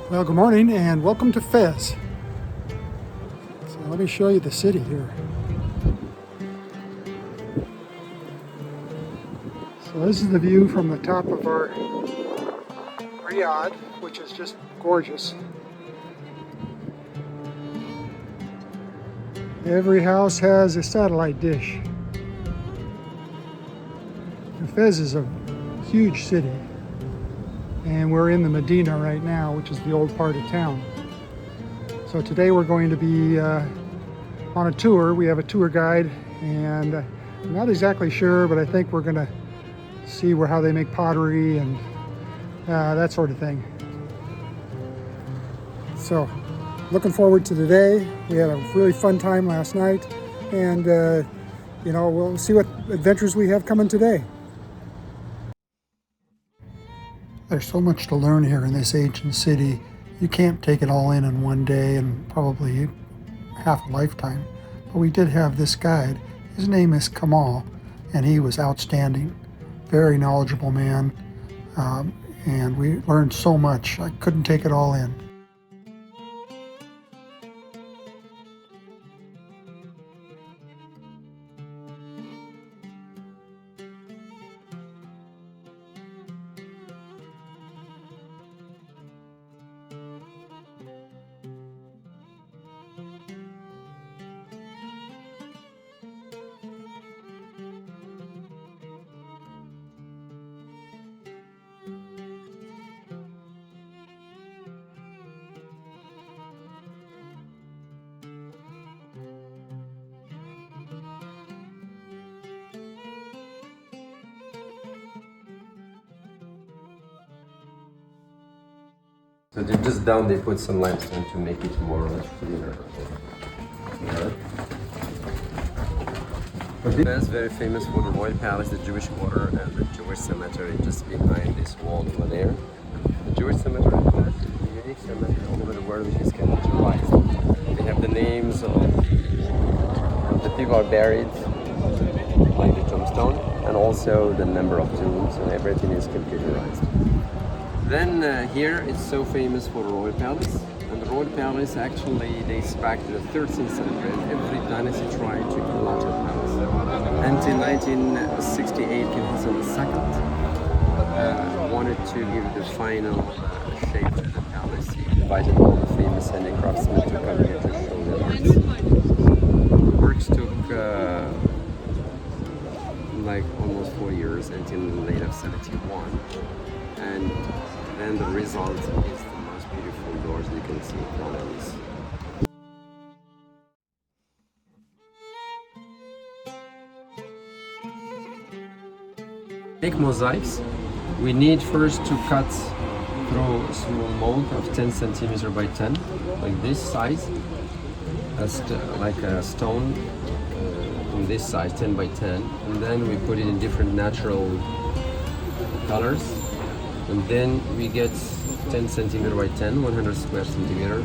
Well, good morning and welcome to Fez. So let me show you the city here. So this is the view from the top of our riad, which is just gorgeous. Every house has a satellite dish. And Fez is a huge city. And we're in the Medina right now, which is the old part of town. So today we're going to be on a tour. We have a tour guide, and I'm not exactly sure, but I think we're going to see how they make pottery and that sort of thing. So looking forward to today. We had a really fun time last night, and we'll see what adventures we have coming today. There's so much to learn here in this ancient city. You can't take it all in one day and probably half a lifetime. But we did have this guide. His name is Kamal, and he was outstanding. Very knowledgeable man, and we learned so much. I couldn't take it all in. So just down they put some limestone to make it more or less cleaner. That's very famous for the royal palace, the Jewish quarter, and the Jewish cemetery just behind this wall over there. The Jewish cemetery is a unique cemetery all over the world which is computerized. They have the names of the people are buried, like the tombstone, and also the number of tombs, and everything is computerized. Then here it's so famous for the royal palace, and the royal palace actually dates back to the 13th century. Every dynasty tried to pull out the palace. Until 1968, King Hassan II wanted to give the final shape to the palace. He invited all the famous handicraftsmen to come here to show their works. The works took like almost 4 years until late of 71. And then the result is the most beautiful doors you can see in front of us. Make mosaics. We need first to cut through a small mold of 10 centimeters by 10, like this size, like a stone on this size, 10 by 10, and then we put it in different natural colors. And then we get 10 centimeter by 10, 100 square centimeter,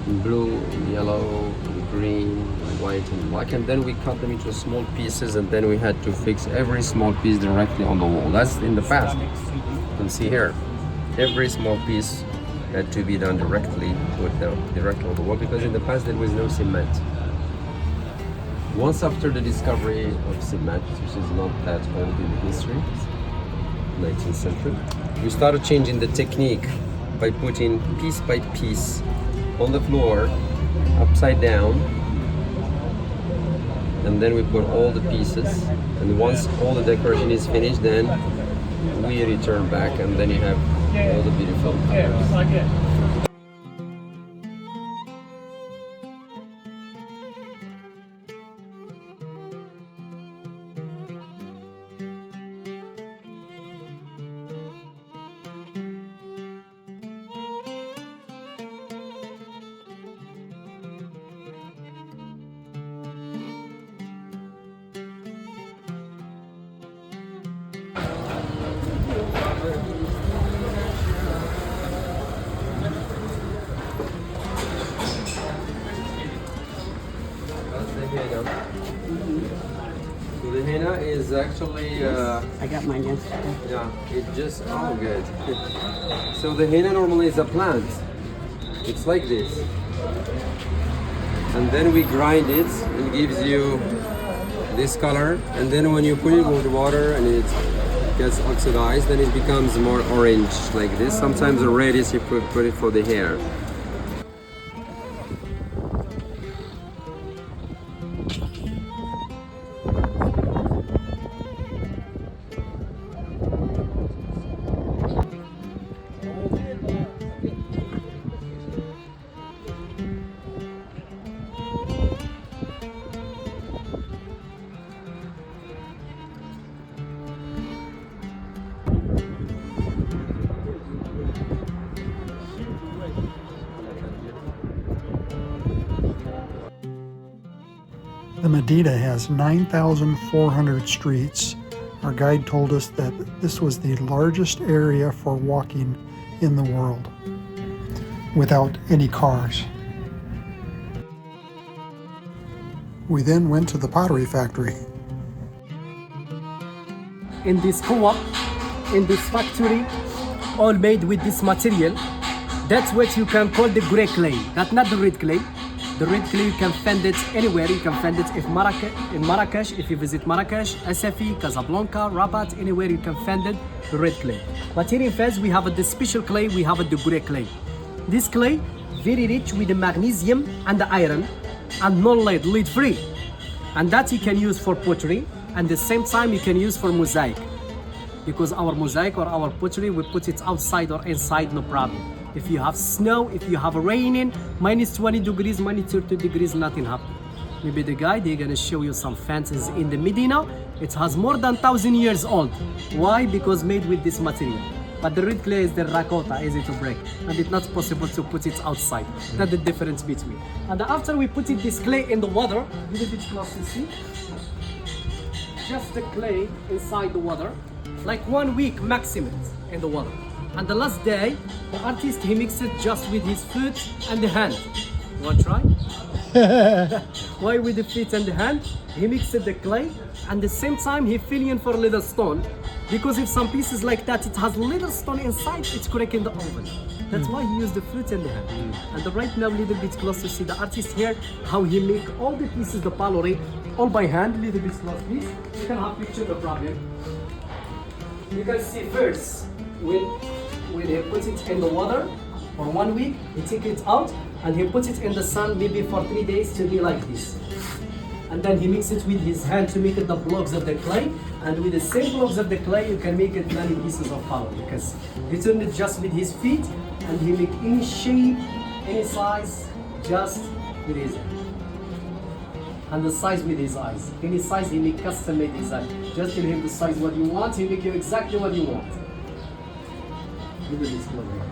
in blue, yellow, green, white, and black. And then we cut them into small pieces, and then we had to fix every small piece directly on the wall. That's in the past. You can see here, every small piece had to be done directly on the wall, because in the past there was no cement. Once after the discovery of cement, which is not that old in the history, 19th century, we started changing the technique by putting piece by piece on the floor, upside down, and then we put all the pieces, and once all the decoration is finished, then we return back, and then you have all the beautiful colors. So the henna is actually I got mine yesterday. yeah, it just oh good. So the henna normally is a plant, It's like this. And then we grind it. It gives you this color. And then when you put it with water and it gets oxidized, then it becomes more orange like this. Sometimes the red is you put it for the hair. The Medina has 9,400 streets. Our guide told us that this was the largest area for walking in the world without any cars. We then went to the pottery factory. In this co-op, in this factory, all made with this material, that's what you can call the grey clay. That's not the red clay. The red clay, you can find it anywhere. You can find it in Marrakesh, if you visit Marrakesh, Assafi, Casablanca, Rabat, anywhere you can find it, the red clay. But here in Fez, we have the special clay, we have the grey clay. This clay, very rich with the magnesium and the iron, and non-lead, lead-free. And that you can use for pottery, and the same time you can use for mosaic. Because our mosaic or our pottery, we put it outside or inside, no problem. If you have snow, if you have raining, minus 20 degrees, minus 30 degrees, nothing happens. Maybe the guide, they're gonna show you some fences in the Medina. It has more than 1,000 years old. Why? Because made with this material. But the red clay is the rakota, easy to break. And it's not possible to put it outside. That's the difference between. And after we put this clay in the water, little bit close to see. Just the clay inside the water, like 1 week maximum in the water. And the last day, the artist, he mixed it just with his foot and the hand. You want to try? Why with the feet and the hand? He mixed the clay, and the same time he fill in for a little stone. Because if some pieces like that, it has little stone inside, it's correct in the oven. That's why he used the foot and the hand. And right now, a little bit close to see the artist here, how he make all the pieces, the pottery, all by hand, little bit close, please. You can have picture, no problem. You can see first, when he puts it in the water for 1 week, he take it out and he puts it in the sun maybe for 3 days to be like this. And then he mixes it with his hand to make it the blocks of the clay. And with the same blocks of the clay, you can make it many pieces of pottery. Because he turned it just with his feet and he make any shape, any size, just with his hand. And the size with his eyes. Any size, he make custom made design. Just tell him the size what you want, he make you exactly what you want. Give it this closer,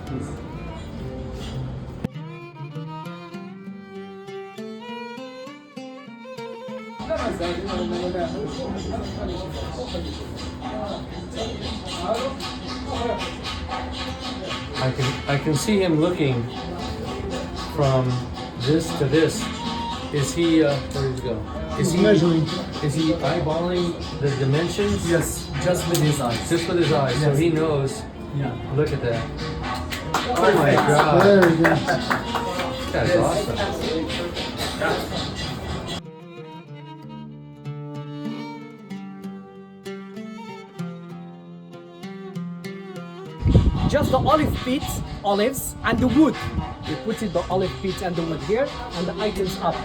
please. I can see him looking from this to this. Is he where did he go? Is he measuring? Is he eyeballing the dimensions? Yes, just with his eyes. Just with his eyes, so Yes. he knows. Yeah. Look at that. Oh my God. There you go. That's awesome. Just the olives and the wood. We put it the olive pit and the wood here and the items up.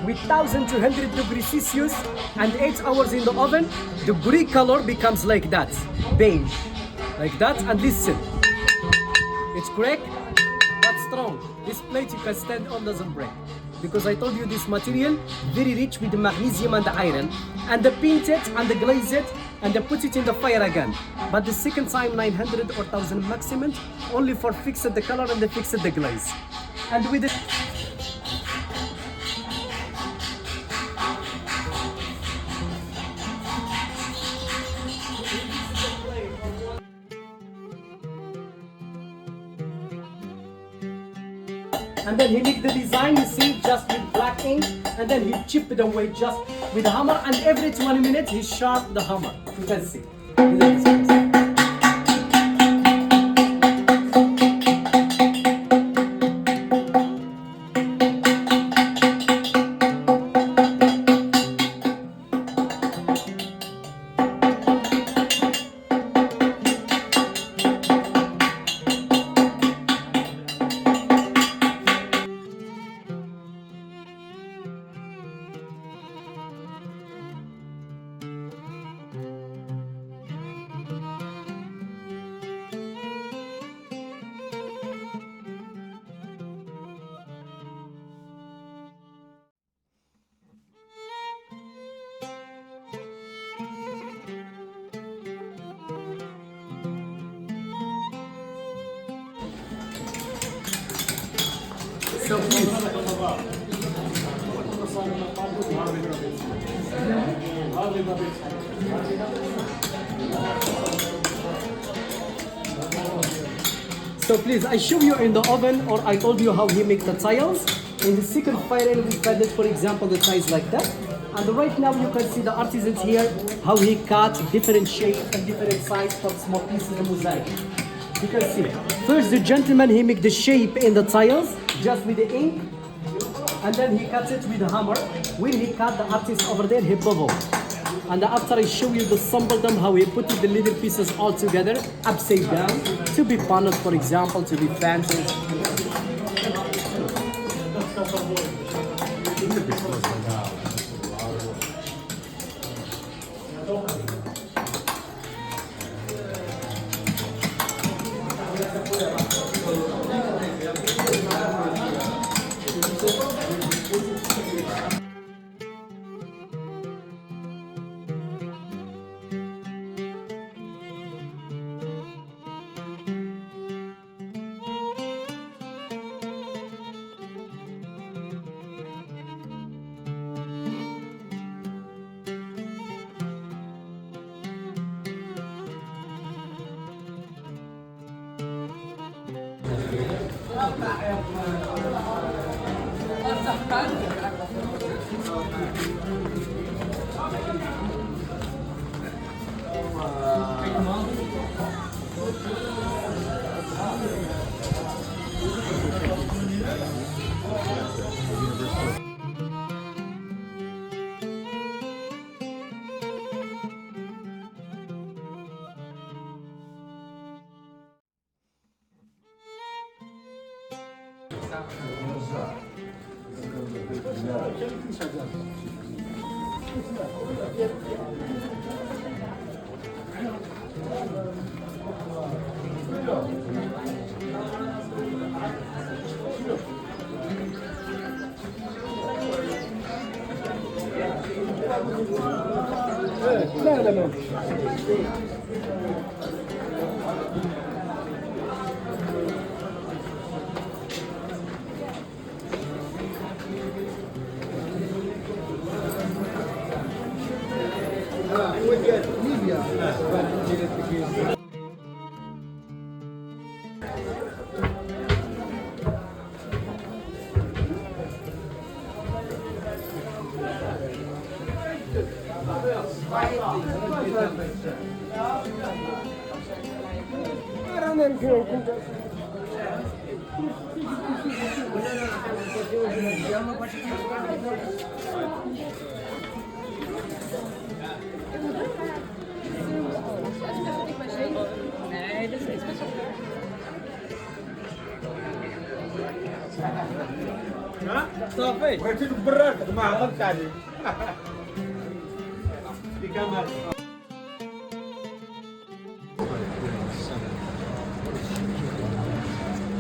With 1,200 degrees Celsius and 8 hours in the oven, the grey color becomes like that, beige, like that. And listen, it's correct, but strong. This plate you can stand on doesn't break. Because I told you this material very rich with the magnesium and the iron, and they paint it and they glaze it and they put it in the fire again. But the second time 900 or 1,000 maximum, only for fixing the color and they fix the glaze. And with it. And then he make the design, you see, just with black ink, and then he chip it away just with a hammer, and every 20 minutes he sharp the hammer. You can see. So please. So please, I show you in the oven, or I told you how he make the tiles. In the second fire, we fed it, for example, the tiles like that. And right now you can see the artisans here, how he cut different shape and different size for small pieces of mosaic. You can see. First, the gentleman, he make the shape in the tiles just with the ink, and then he cuts it with a hammer. When he cut, the artist over there, he bubble. And after I show you the sample them, how he put the little pieces all together, upside down, to be punished, for example, to be fancy.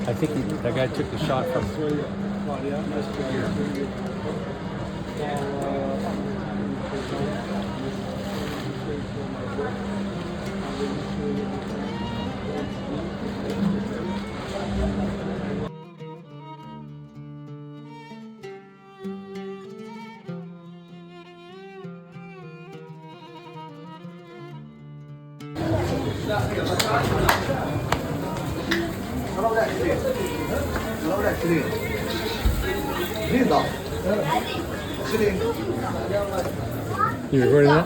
I think that guy took the shot from here. You recording that?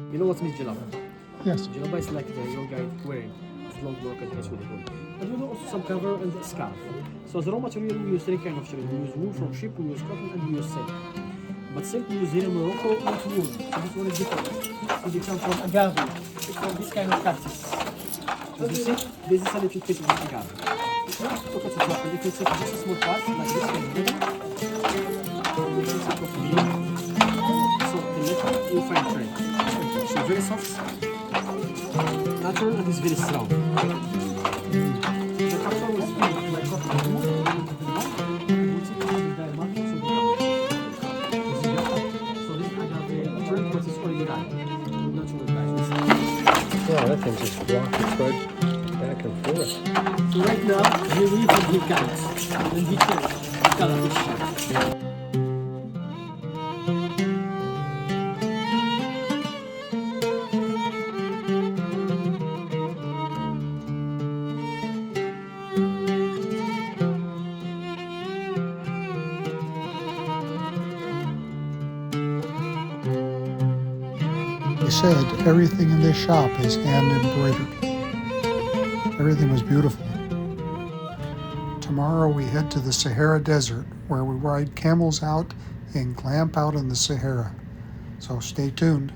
You know what's means jalaba? Yes. Jalaba is like the yoga wearing. long Moroccan dress with the wool. And we do also some cover and the scarf. So the raw material we use three kind of material. We use wool from sheep, we use cotton, and we use silk. But silk we use here in Morocco, not wool. So this one is different. So they come from agave. It's from this kind of cactus. As you see, this is a little piece of agave. Look at it, and if you take just a small part, like this one, so the metal you find thread. So very soft, natural, and it's very strong. The carton is made like cotton wool, so this agave thread, but it's already dyed. Natural dyes. Yeah, that can just walk the thread back and forth. So right now, we weave and he counts, and he tells the color which shade. They said everything in this shop is hand embroidered. Everything was beautiful. Tomorrow we head to the Sahara Desert where we ride camels out and camp out in the Sahara. So stay tuned.